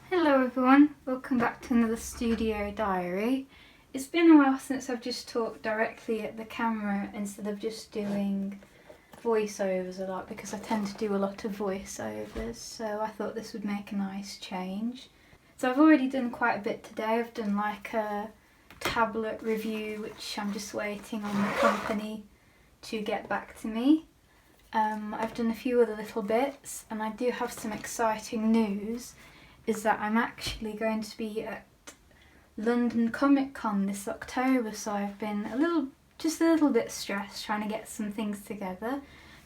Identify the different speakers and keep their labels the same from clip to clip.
Speaker 1: Hello everyone, welcome back to another studio diary. It's been a while since I've just talked directly at the camera instead of just doing voiceovers a lot, because I tend to do a lot of voiceovers, so I thought this would make a nice change. So I've already done quite a bit today. I've done like a tablet review, which I'm just waiting on the company to get back to me. I've done a few other little bits, and I do have some exciting news, is that I'm actually going to be at London Comic Con this October, so I've been just a little bit stressed trying to get some things together,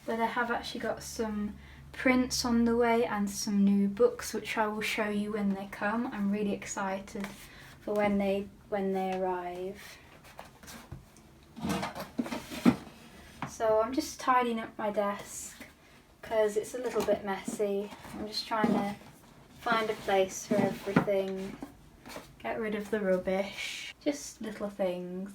Speaker 1: but I have actually got some prints on the way and some new books which I will show you when they come. I'm really excited for when they arrive. So I'm just tidying up my desk because it's a little bit messy. I'm just trying to find a place for everything, get rid of the rubbish, just little things.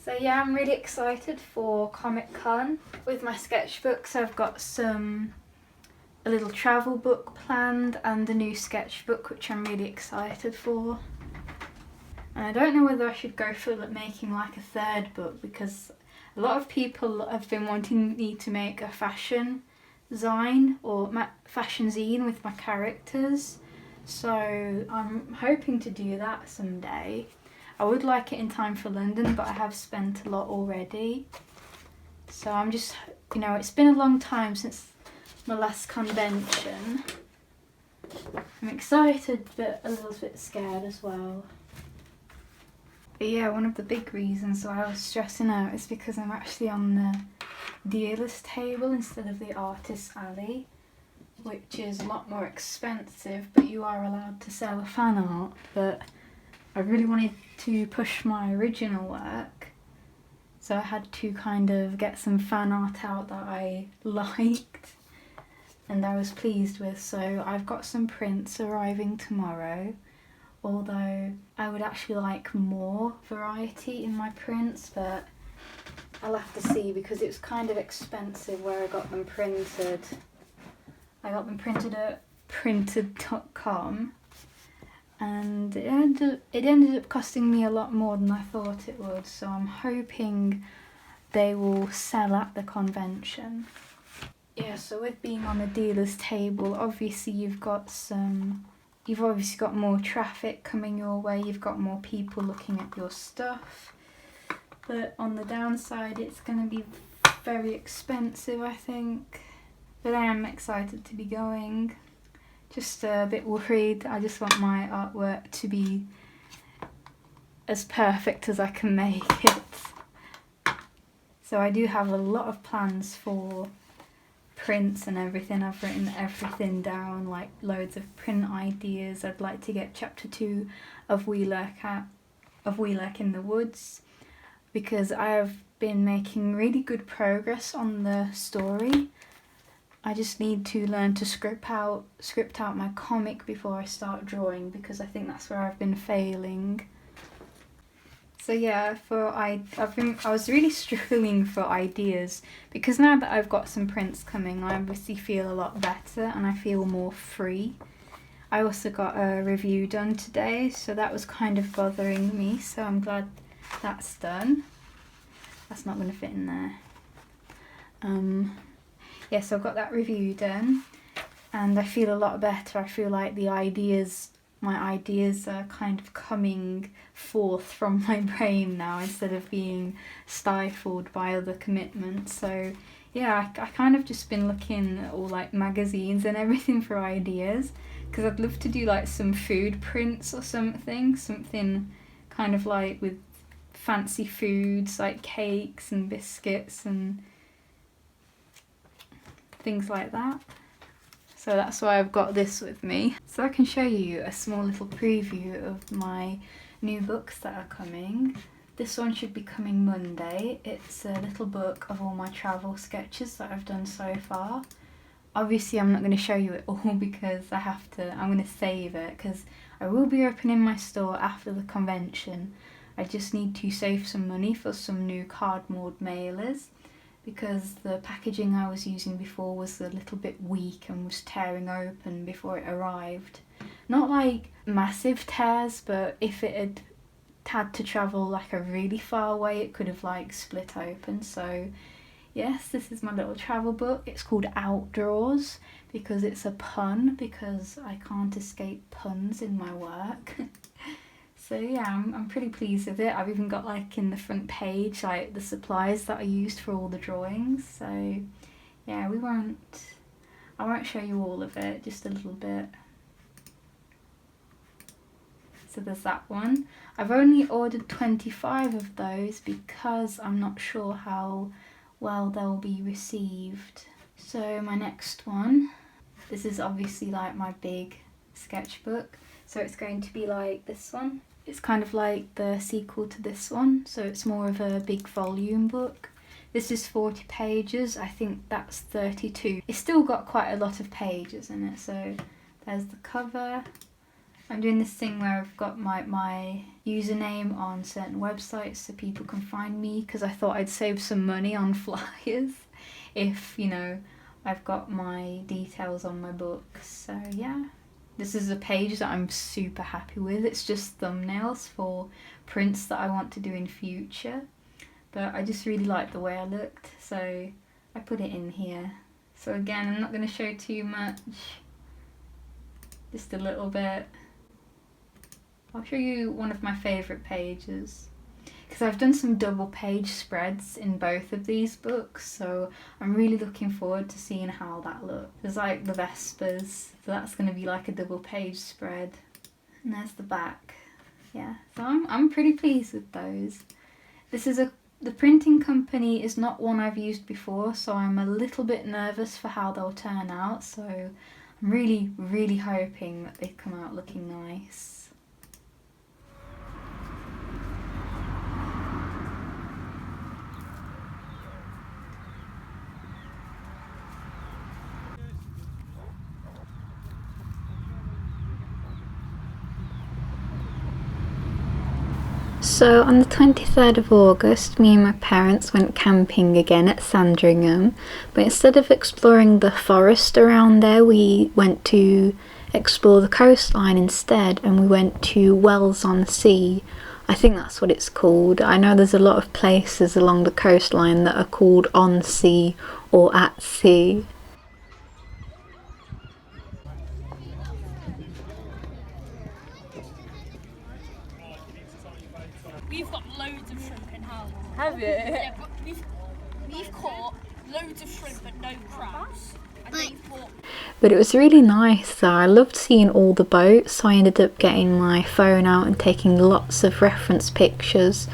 Speaker 1: So yeah, I'm really excited for Comic Con. With my sketchbooks, I've got a little travel book planned and a new sketchbook which I'm really excited for. And I don't know whether I should go for making like a third book, because a lot of people have been wanting me to make a fashion zine or fashion zine with my characters, so I'm hoping to do that someday. I would like it in time for London, but I have spent a lot already, so I'm just, it's been a long time since my last convention. I'm excited but a little bit scared as well. But yeah, one of the big reasons why I was stressing out is because I'm actually on the dealer's table instead of the artist's alley, which is a lot more expensive, but you are allowed to sell a fan art. But I really wanted to push my original work, so I had to kind of get some fan art out that I liked and I was pleased with. So I've got some prints arriving tomorrow, although I would actually like more variety in my prints, but I'll have to see because it's kind of expensive where I got them printed. I got them printed at printed.com, and it ended up costing me a lot more than I thought it would, so I'm hoping they will sell at the convention. Yeah, so with being on a dealer's table, obviously you've obviously got more traffic coming your way, you've got more people looking at your stuff, but on the downside it's going to be very expensive, I think. But I am excited to be going, just a bit worried. I just want my artwork to be as perfect as I can make it. So I do have a lot of plans for prints and everything. I've written everything down, like loads of print ideas. I'd like to get chapter 2 of We Lurk in the Woods, because I have been making really good progress on the story. I just need to learn to script out my comic before I start drawing, because I think that's where I've been failing. So yeah, I was really struggling for ideas, because now that I've got some prints coming, I obviously feel a lot better and I feel more free. I also got a review done today, so that was kind of bothering me, so I'm glad that's done. That's not going to fit in there. Yeah, so I've got that review done and I feel a lot better. I feel like my ideas are kind of coming forth from my brain now instead of being stifled by other commitments. So yeah, I kind of just been looking at all like magazines and everything for ideas, because I'd love to do like some food prints or something kind of like with fancy foods like cakes and biscuits and things like that. So that's why I've got this with me, so I can show you a small little preview of my new books that are coming. This one should be coming Monday. It's a little book of all my travel sketches that I've done so far. Obviously I'm not going to show you it all because I'm going to save it, because I will be opening my store after the convention. I just need to save some money for some new cardboard mailers. because the packaging I was using before was a little bit weak and was tearing open before it arrived. Not like massive tears, but if it had to travel like a really far way, it could have like split open. So yes, this is my little travel book. It's called Outdoors because it's a pun, because I can't escape puns in my work. So yeah, I'm pretty pleased with it. I've even got like in the front page like the supplies that I used for all the drawings. So yeah, I won't show you all of it, just a little bit. So there's that one. I've only ordered 25 of those because I'm not sure how well they'll be received. So my next one, this is obviously like my big sketchbook. So it's going to be like this one. It's kind of like the sequel to this one, so it's more of a big volume book. This is 40 pages, I think that's 32. It's still got quite a lot of pages in it, so there's the cover. I'm doing this thing where I've got my username on certain websites so people can find me, because I thought I'd save some money on flyers if, you know, I've got my details on my book. So yeah. This is a page that I'm super happy with. It's just thumbnails for prints that I want to do in future. But I just really liked the way I looked, so I put it in here. So again, I'm not going to show too much. Just a little bit. I'll show you one of my favourite pages, because I've done some double page spreads in both of these books, so I'm really looking forward to seeing how that looks. There's like the Vespers, so that's going to be like a double page spread. And there's the back. Yeah, so I'm pretty pleased with those. The printing company is not one I've used before, so I'm a little bit nervous for how they'll turn out, so I'm really hoping that they come out looking nice. So on the 23rd of August, me and my parents went camping again at Sandringham, but instead of exploring the forest around there, we went to explore the coastline instead, and we went to Wells on Sea. I think that's what it's called. I know there's a lot of places along the coastline that are called on sea or at sea.
Speaker 2: We've got loads of shrimp in house.
Speaker 3: Have you?
Speaker 2: Yeah, but we've caught loads of shrimp but no crabs.
Speaker 1: But it was really nice though. I loved seeing all the boats, so I ended up getting my phone out and taking lots of reference pictures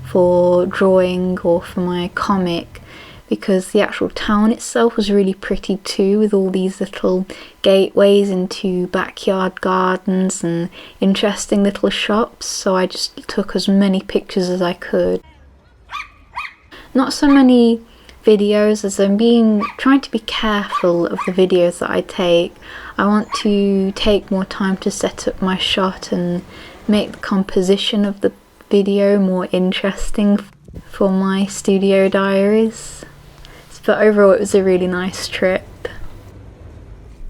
Speaker 1: for drawing or for my comic, because the actual town itself was really pretty too, with all these little gateways into backyard gardens and interesting little shops, so I just took as many pictures as I could. Not so many videos, as I'm trying to be careful of the videos that I take. I want to take more time to set up my shot and make the composition of the video more interesting for my studio diaries. But overall it was a really nice trip.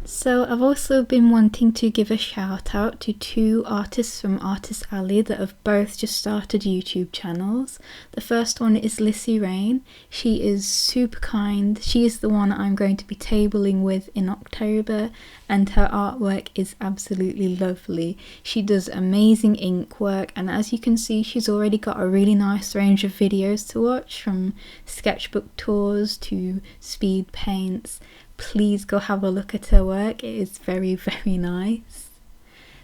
Speaker 1: So I've also been wanting to give a shout out to two artists from Artist Alley that have both just started YouTube channels. The first one is Lissy Raine. She is super kind. She is the one I'm going to be tabling with in October, and her artwork is absolutely lovely. She does amazing ink work, and as you can see, she's already got a really nice range of videos to watch, from sketchbook tours to speed paints. Please go have a look at her work, it is very nice.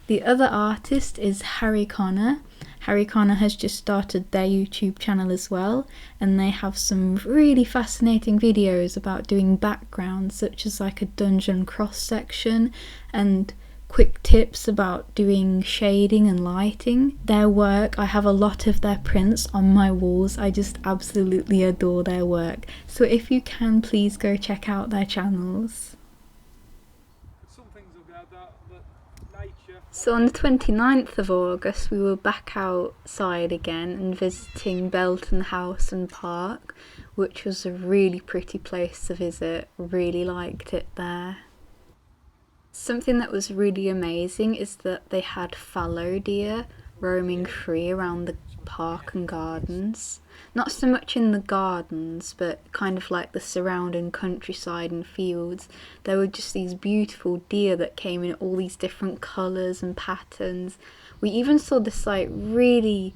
Speaker 1: The other artist is Harry Connor. Harry Connor has just started their YouTube channel as well, and they have some really fascinating videos about doing backgrounds, such as like a dungeon cross section, and quick tips about doing shading and lighting. Their work, I have a lot of their prints on my walls. I just absolutely adore their work. So if you can, please go check out their channels. So on the 29th of August we were back outside again and visiting Belton House and Park. which was a really pretty place to visit. Really liked it there. Something that was really amazing is that they had fallow deer roaming free around the park and gardens. Not so much in the gardens, but kind of like the surrounding countryside and fields. There were just these beautiful deer that came in all these different colours and patterns. We even saw this like really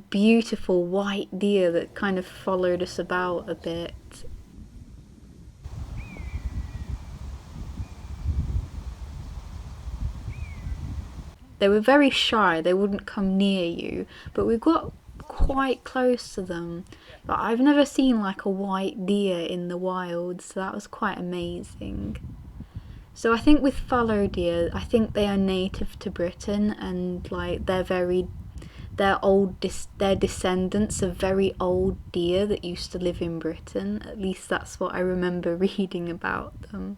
Speaker 1: beautiful white deer that kind of followed us about a bit. They were very shy, they wouldn't come near you, but we got quite close to them. But I've never seen like a white deer in the wild, so that was quite amazing. So I think with fallow deer, I think they are native to Britain, and like they're descendants of very old deer that used to live in Britain. At least that's what I remember reading about them.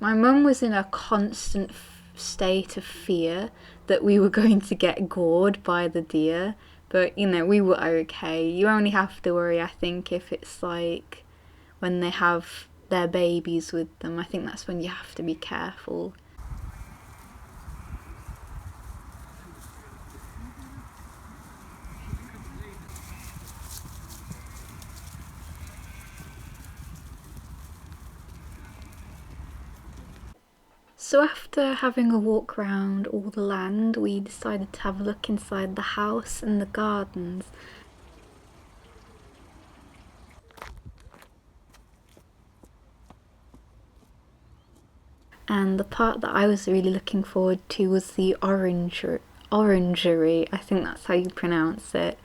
Speaker 1: My mum was in a constant state of fear that we were going to get gored by the deer, but you know, we were okay. You only have to worry, I think, if it's like when they have their babies with them. I think that's when you have to be careful. So after having a walk around all the land, we decided to have a look inside the house and the gardens. And the part that I was really looking forward to was the orangery, I think that's how you pronounce it.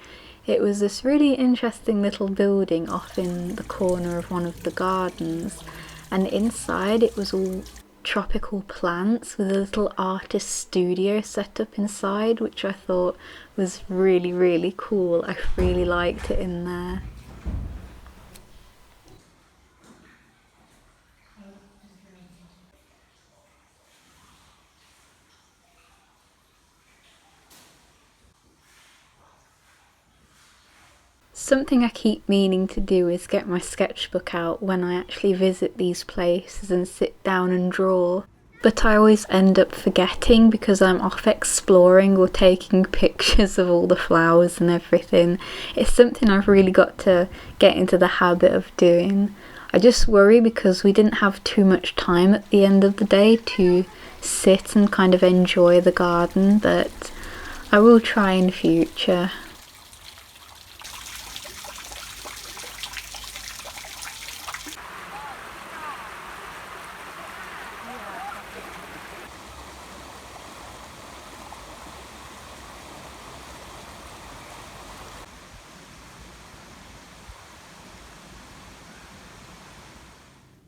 Speaker 1: It was this really interesting little building off in the corner of one of the gardens, and inside it was all tropical plants with a little artist studio set up inside, which I thought was really, really cool. I really liked it in there. Something I keep meaning to do is get my sketchbook out when I actually visit these places and sit down and draw. But I always end up forgetting because I'm off exploring or taking pictures of all the flowers and everything. It's something I've really got to get into the habit of doing. I just worry because we didn't have too much time at the end of the day to sit and kind of enjoy the garden, but I will try in future.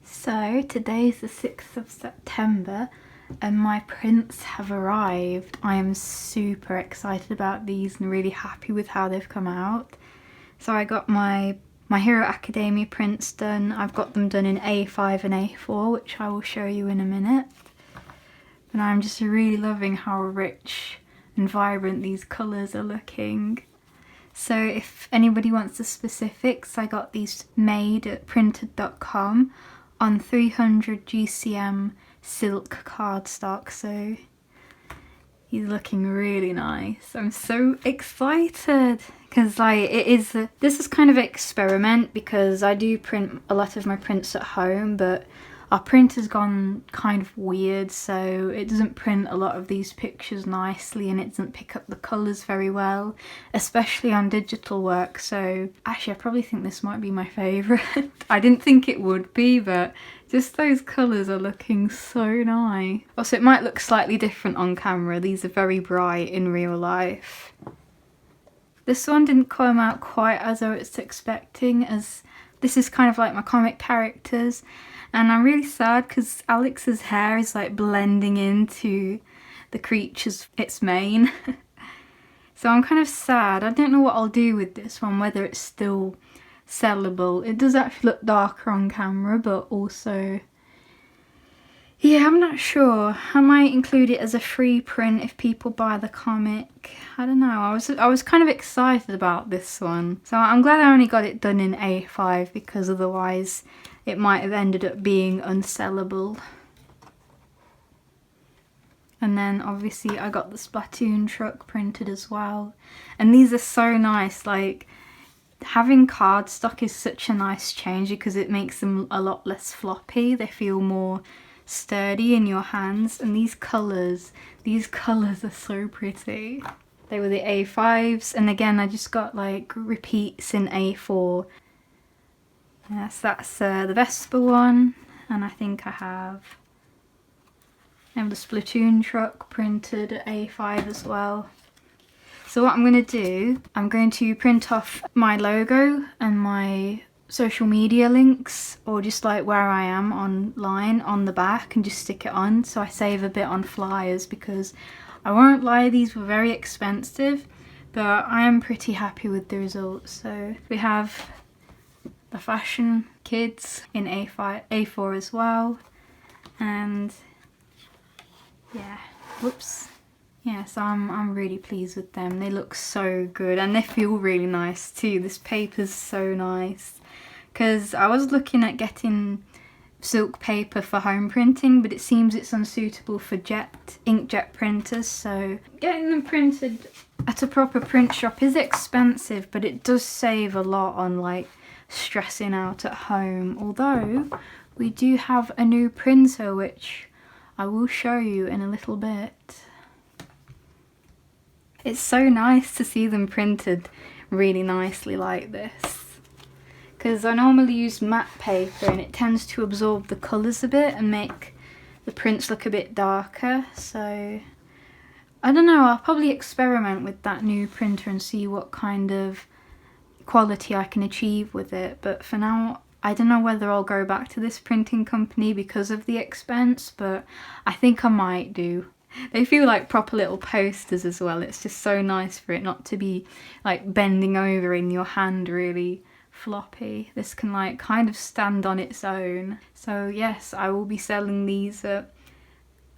Speaker 1: So today's the 6th of September and my prints have arrived. I am super excited about these and really happy with how they've come out. So I got my Hero Academia prints done. I've got them done in A5 and A4, which I will show you in a minute. And I'm just really loving how rich and vibrant these colours are looking. So if anybody wants the specifics, I got these made at printed.com on 300 GCM silk cardstock, so he's looking really nice. I'm so excited because like this is kind of an experiment because I do print a lot of my prints at home, but our printer's gone kind of weird, so it doesn't print a lot of these pictures nicely and it doesn't pick up the colours very well, especially on digital work. So actually I probably think this might be my favourite. I didn't think it would be, but just those colours are looking so nice. Also, it might look slightly different on camera. These are very bright in real life. This one didn't come out quite as I was expecting, as this is kind of like my comic characters. And I'm really sad because Alex's hair is like blending into the creature's its mane. So I'm kind of sad. I don't know what I'll do with this one, whether it's still sellable. It does actually look darker on camera, but also Yeah, I'm not sure. I might include it as a free print if people buy the comic. I don't know. I was kind of excited about this one. So I'm glad I only got it done in A5 because otherwise it might have ended up being unsellable. And then obviously I got the Splatoon truck printed as well. And these are so nice. Like, having cardstock is such a nice change because it makes them a lot less floppy. They feel more sturdy in your hands. And these colours are so pretty. They were the A5s, and again I just got like repeats in A4. Yes, that's the Vespa one, and I think I have the Splatoon truck printed at A5 as well. So what I'm going to do, I'm going to print off my logo and my social media links, or just like where I am online on the back, and just stick it on so I save a bit on flyers, because I won't lie, these were very expensive, but I am pretty happy with the results. So we have the fashion kids in A4 as well, and yeah, whoops. Yeah, so I'm really pleased with them. They look so good and they feel really nice too. This paper's so nice, because I was looking at getting silk paper for home printing, but it seems it's unsuitable for inkjet printers, so getting them printed at a proper print shop is expensive, but it does save a lot on like stressing out at home. Although we do have a new printer which I will show you in a little bit. It's so nice to see them printed really nicely like this, because I normally use matte paper and it tends to absorb the colours a bit and make the prints look a bit darker. So I don't know, I'll probably experiment with that new printer and see what kind of quality I can achieve with it. But for now, I don't know whether I'll go back to this printing company because of the expense, but I think I might do. They feel like proper little posters as well. It's just so nice for it not to be like bending over in your hand really floppy. This can like kind of stand on its own. So yes, I will be selling these at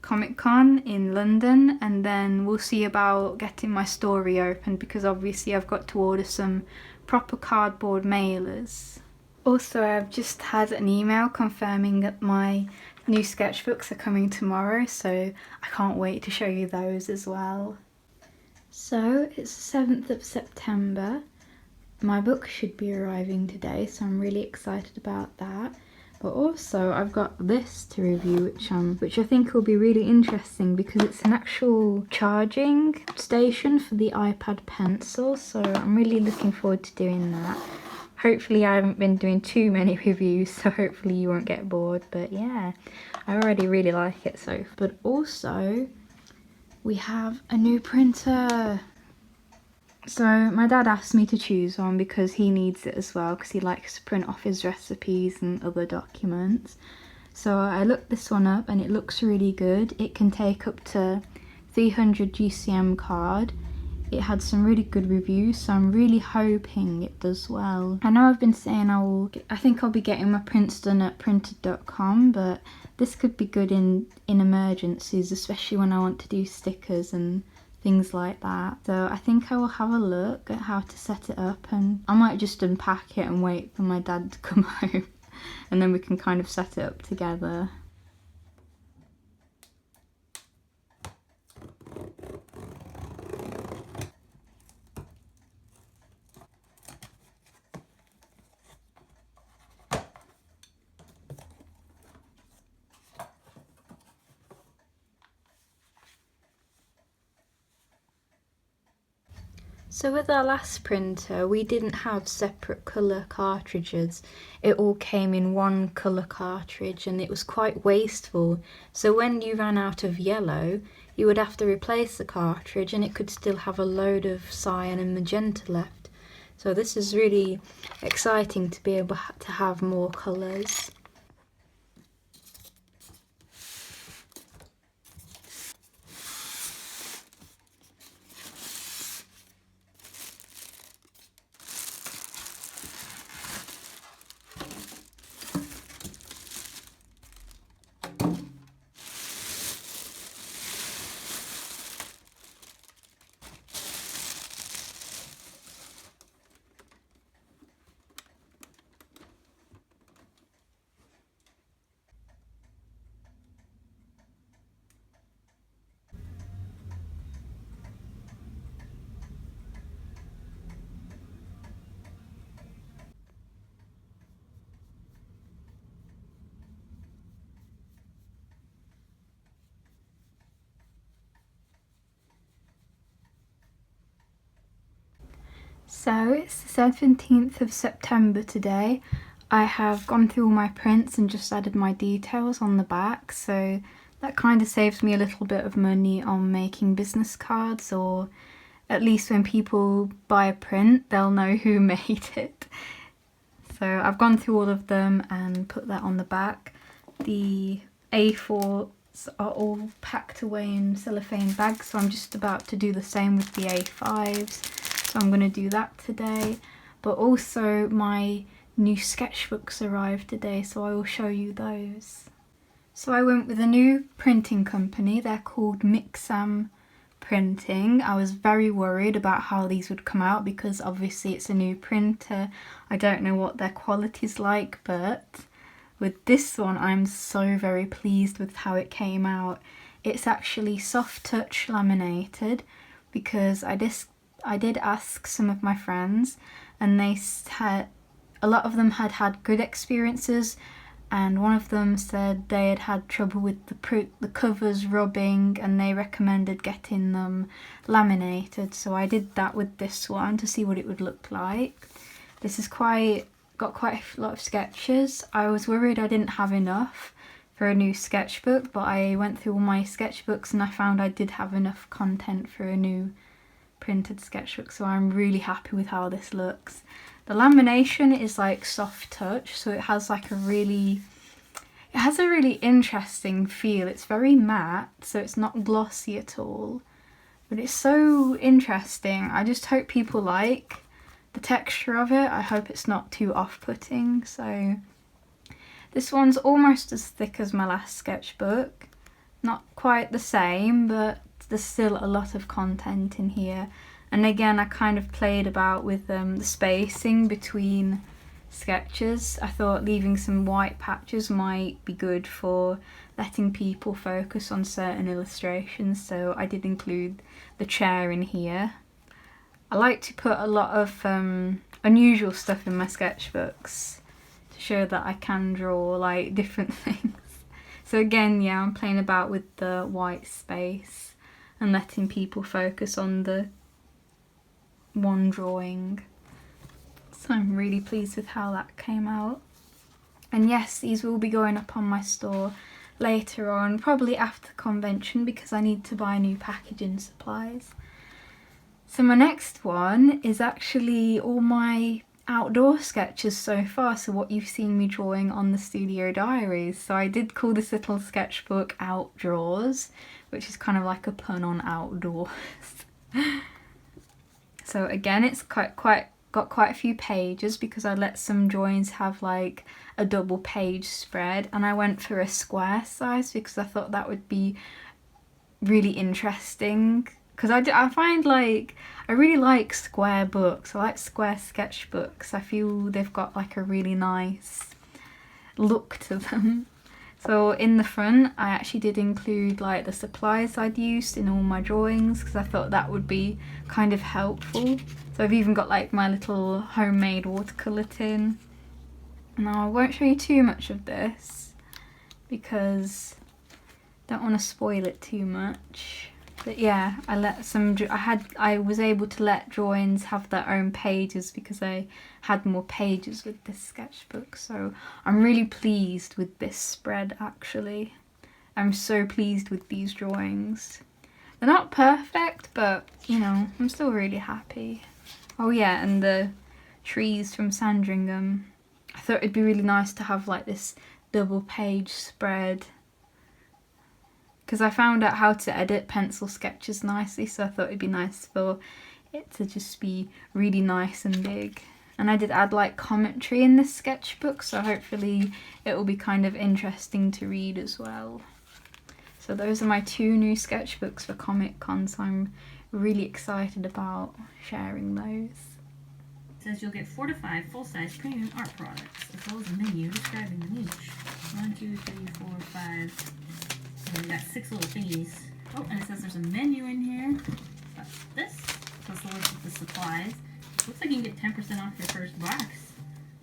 Speaker 1: Comic-Con in London, and then we'll see about getting my store reopened, because obviously I've got to order some proper cardboard mailers. Also, I've just had an email confirming that my new sketchbooks are coming tomorrow, so I can't wait to show you those as well. So it's the 7th of September. My book should be arriving today, so I'm really excited about that. But also I've got this to review, which I think will be really interesting, because it's an actual charging station for the iPad Pencil, so I'm really looking forward to doing that. Hopefully I haven't been doing too many reviews, so hopefully you won't get bored. But yeah, I already really like it so far. But also, we have a new printer. So my dad asked me to choose one because he needs it as well, because he likes to print off his recipes and other documents. So I looked this one up and it looks really good. It can take up to 300 GCM card. It had some really good reviews, so I'm really hoping it does well. I know I've been saying I think I'll be getting my prints done at printed.com, but this could be good in emergencies, especially when I want to do stickers and things like that. So I think I will have a look at how to set it up, and I might just unpack it and wait for my dad to come home, and then we can kind of set it up together. So with our last printer, we didn't have separate colour cartridges. It all came in one colour cartridge, and it was quite wasteful. So when you ran out of yellow, you would have to replace the cartridge, and it could still have a load of cyan and magenta left. So this is really exciting to be able to have more colours. So it's the 17th of September today. I have gone through all my prints and just added my details on the back, so that kind of saves me a little bit of money on making business cards, or at least when people buy a print they'll know who made it. So I've gone through all of them and put that on the back. The A4s are all packed away in cellophane bags, so I'm just about to do the same with the A5s. So I'm going to do that today. But also my new sketchbooks arrived today, so I will show you those. So I went with a new printing company. They're called Mixam Printing. I was very worried about how these would come out because obviously it's a new printer. I don't know what their quality's like, but with this one I'm so very pleased with how it came out. It's actually soft touch laminated because I did ask some of my friends and they had, a lot of them had had good experiences, and one of them said they had had trouble with the covers rubbing and they recommended getting them laminated. So I did that with this one to see what it would look like. This is got quite a lot of sketches. I was worried I didn't have enough for a new sketchbook, but I went through all my sketchbooks and I found I did have enough content for a new printed sketchbook, so I'm really happy with how this looks. The lamination is like soft touch, so it has like a really interesting feel. It's very matte, so it's not glossy at all, but it's so interesting. I just hope people like the texture of it. I hope it's not too off-putting. So this one's almost as thick as my last sketchbook. Not quite the same, but there's still a lot of content in here. And again, I kind of played about with the spacing between sketches. I thought leaving some white patches might be good for letting people focus on certain illustrations, so I did include the chair in here. I like to put a lot of unusual stuff in my sketchbooks to show that I can draw like different things. So again, yeah, I'm playing about with the white space and letting people focus on the one drawing. So I'm really pleased with how that came out. And yes, these will be going up on my store later on, probably after the convention, because I need to buy new packaging supplies. So my next one is actually all my outdoor sketches so far, so what you've seen me drawing on the Studio Diaries. So I did call this little sketchbook Outdraws, which is kind of like a pun on outdoors. So again, it's got quite a few pages because I let some drawings have like a double page spread, and I went for a square size because I thought that would be really interesting. Because I find like, I really like square books. I like square sketchbooks. I feel they've got like a really nice look to them. So in the front, I actually did include like the supplies I'd used in all my drawings because I thought that would be kind of helpful. So I've even got like my little homemade watercolour tin. Now I won't show you too much of this because I don't want to spoil it too much. But yeah, I was able to let drawings have their own pages because I had more pages with this sketchbook. So I'm really pleased with this spread actually. I'm so pleased with these drawings. They're not perfect, but you know, I'm still really happy. Oh yeah, and the trees from Sandringham. I thought it'd be really nice to have like this double page spread, because I found out how to edit pencil sketches nicely, so I thought it'd be nice for it to just be really nice and big. And I did add like commentary in this sketchbook, so hopefully it will be kind of interesting to read as well. So those are my two new sketchbooks for Comic Con, so I'm really excited about sharing those.
Speaker 3: It says you'll get 4 to 5 full-size premium art products, as well as a menu describing them each. 1, 2, 3, 4, 5... So we got 6 little thingies. Oh, and it says there's a menu in here. That's this. So it's the list of the supplies. Looks like you can get 10% off your first box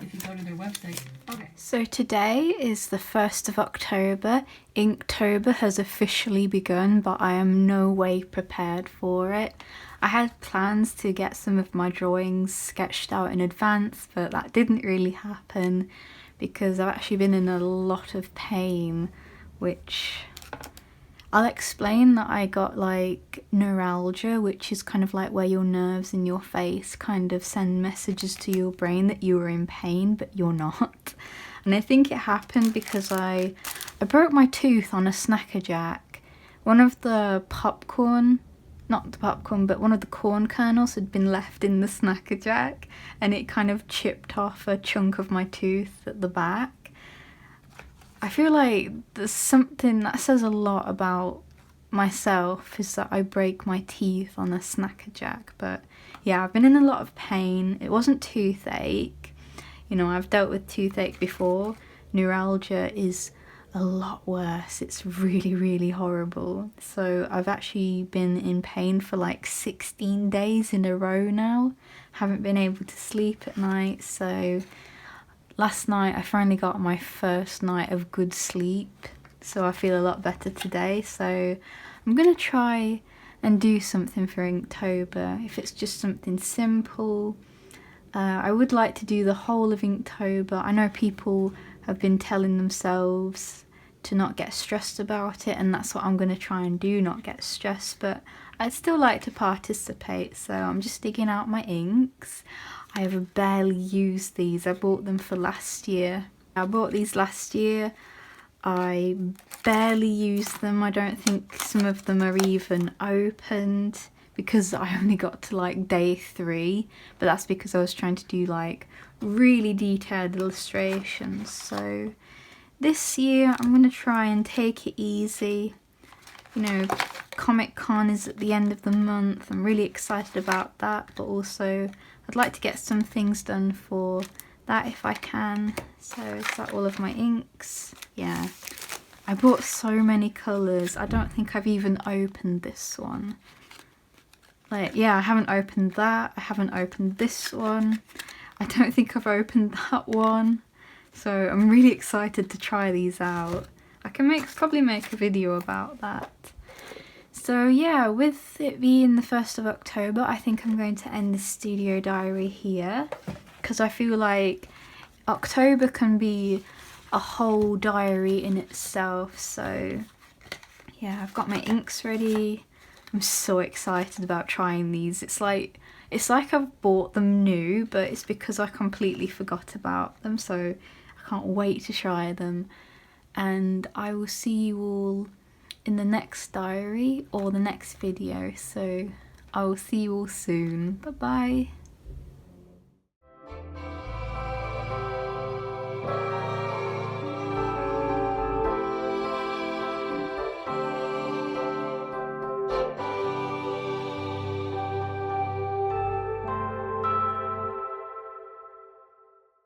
Speaker 3: if if you go to their website. Okay.
Speaker 1: So today is the 1st of October. Inktober has officially begun, but I am no way prepared for it. I had plans to get some of my drawings sketched out in advance, but that didn't really happen because I've actually been in a lot of pain, which I'll explain that I got like neuralgia, which is kind of like where your nerves in your face kind of send messages to your brain that you are in pain, but you're not. And I think it happened because I broke my tooth on a Snacker Jack. One of the popcorn, not the popcorn, but one of the corn kernels had been left in the Snacker Jack, and it kind of chipped off a chunk of my tooth at the back. I feel like there's something that says a lot about myself, is that I break my teeth on a Snacker Jack. But yeah, I've been in a lot of pain. It wasn't toothache. You know, I've dealt with toothache before. Neuralgia is a lot worse. It's really, really horrible. So I've actually been in pain for like 16 days in a row now. Haven't been able to sleep at night. So last night I finally got my first night of good sleep. So I feel a lot better today. So I'm going to try and do something for Inktober. If it's just something simple. I would like to do the whole of Inktober. I know people have been telling themselves to not get stressed about it, and that's what I'm going to try and do, not get stressed, but I'd still like to participate. So I'm just digging out my inks. I have barely used these. I bought them for last year. I bought these last year. I barely used them. I don't think some of them are even opened, because I only got to like day 3, but that's because I was trying to do like really detailed illustrations. So this year I'm going to try and take it easy. You know, Comic Con is at the end of the month. I'm really excited about that, but also I'd like to get some things done for that if I can. So is that all of my inks? Yeah. I bought so many colours. I don't think I've even opened this one. Like, yeah, I haven't opened that. I haven't opened this one. I don't think I've opened that one. So I'm really excited to try these out. I can probably make a video about that. So yeah, with it being the 1st of October, I think I'm going to end this studio diary here, because I feel like October can be a whole diary in itself. So yeah, I've got my inks ready. I'm so excited about trying these. It's like I've bought them new, but it's because I completely forgot about them, so I can't wait to try them. And I will see you all in the next diary or the next video, so I will see you all soon. Bye bye.